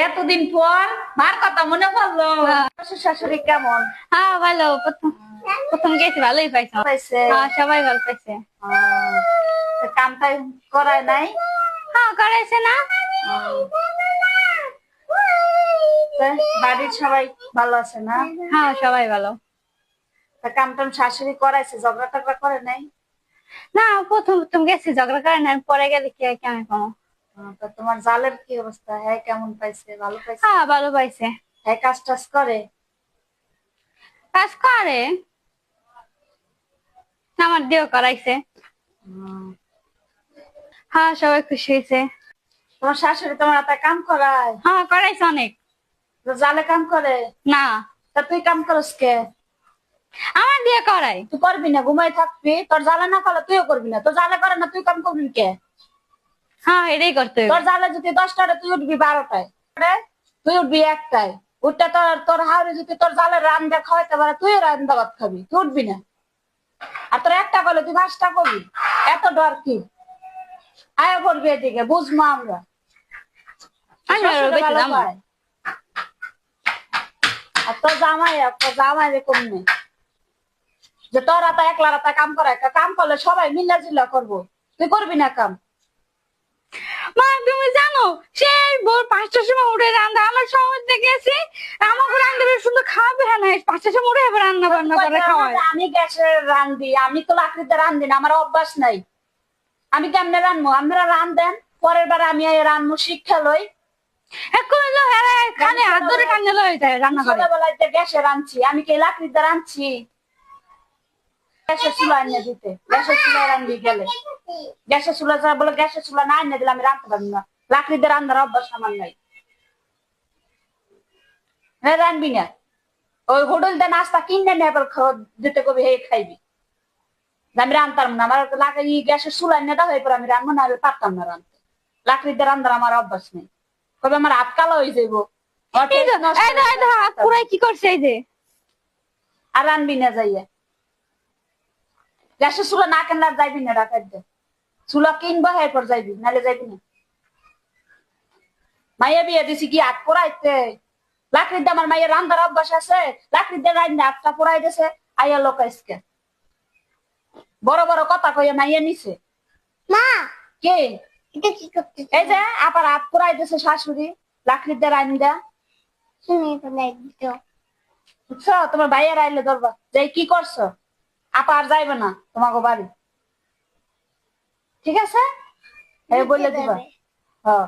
এতদিন পর মার কথা মনে পড়লো। শ্বশুর শাশুড়ি কেমন? হ্যাঁ ভালো। প্রথম প্রথম গেছি ভালোই পাইছো। পাইছে? হ্যাঁ সবাই ভালো পাইছে। কামটাই করায় নাই? হ্যাঁ করাইছে না। বাড়ির সবাই ভালো আছে না? হ্যাঁ সবাই ভালো। কাম টাম শাশুড়ি করাইছে, ঝগড়া টগড়া করে নাই? না প্রথম প্রথম গেছি ঝগড়া করে না, পরে গেলে কি কেমন কমো। তা তোমার জালের কি অবস্থা? হ্যাঁ কেমন পাইছে? ভালো পাইছে? হ্যাঁ ভালো পাইছে। হ্যাঁ কাজ টাজ করে? কাজ করে, আমার দিয়েও করাইছে। হ্যাঁ সবাই খুশি হয়েছে। তোমার শাশুড়ি তোমার হাতে কাম করায়? হ্যাঁ করাইছে অনেক। জালে কাম করে না তা তুই কাম করস কে? আমার দিয়ে করাই। তুই করবি না, ঘুমাই থাকবি? তোর জালে না করলে তুইও করবি না, তোর জালে করে না তুই কাম করবি কে? হ্যাঁ এটাই করতে হবে। তোর জালে যদি 10টায় তুই উঠবি 12টায়, তুই উঠবি 1টায়, উঠতে তোর তোর হাওড়ে যদি তোর জালে রান্না খাওয়াইতে পারে তুই রান্না ভাত খাবি, তুই উঠবি না। আর তোর একটা করলে তুই 5টা করবি, এত ডর কি? আয়া করবি এদিকে বুঝবো আমরা। আমি আর ওই বাড়িতে যাবো না। আর তোর জামাই রে কমনে যে তোর রাতা একলা রাতা কাম করায়, কাম করলে সবাই মিল্লা জিল্লা করবো, তুই করবি না কাম? মা তুমি জানো সেই ভোর 5টার সময় উঠে রান্না, আমার সময় গেছি আমাকে রান্না বেশ সুন্দর খাওয়াবে। হ্যাঁ না 5টার সময় উঠে এবার রান্না বান্না করে খাওয়ায়। আমি গ্যাসে রান্ধি, আমি তো লাকড়িতে রান্ধি না, আমার অভ্যাস নাই। আমি কেমনে রানবো? আপনারা রান দেন, পরের বার আমি রানবো শিক্ষা লই। খালি হাত ধরে কান্না লয়ে যায় রান্না করে। ছোটবেলায় গ্যাসে রাঁধছি, আমি কি লাকড়িতে রাঁধছি? গ্যাসের চুলা এনে দিতে, গ্যাসের চুলায় রান্ধি গেলে, গ্যাসের চুলা ছাড়া বলে গ্যাসের চুলা না এনে দিলে আমি রাঁধতে পারবি না। লাকড়িতে রান্নার অভ্যাস আমার নাই। হ্যাঁ রানবি না, ওই হোটেল দিয়ে নাস্তা কিনে নিয়ে দিতে কবি হে খাইবি। আমি রান্তাম না, আমার লাগে গ্যাসের চুলা এনে দেওয়া হয়ে পরে আমি রান্না না হলে পারতাম না রাঁধতে। লাকড়িতে রান্নার আমার অভ্যাস নেই, কবে আমার হাত কালো হয়ে যাইবো। কি করছে এই যে? আর রানবি না যাইয়া, গ্যাসের চুলা না কেনার যাইবি না, ডাকাত দে চুলা কিনবো এরপর যাইবি, নাহলে যাইবি না। মাইয়া বিয়ে দিছি কি হাত পোড়াইতে? লাকড়ির দিয়ে আমার মাইয়া রান্নার অভ্যাস আছে, লাকড়ির দিয়ে রান্না হাতটা পোড়াই দিছে। আইয়া লোক আজকে বড় বড় কথা কইয়া মাইয়া নিছে। মা কে এটা কি করতে? এই যে আবার হাত পোড়াই দিছে শাশুড়ি লাকড়ির দিয়ে রান্না। শুনি তো নাই তো। বুঝছো? তোমার ভাইয়ের আইলে ধরবা যে কি করছো, আপা আর যাইবে না তোমাকে বাড়ি, ঠিক আছে? এই বলে দিবা। হ্যাঁ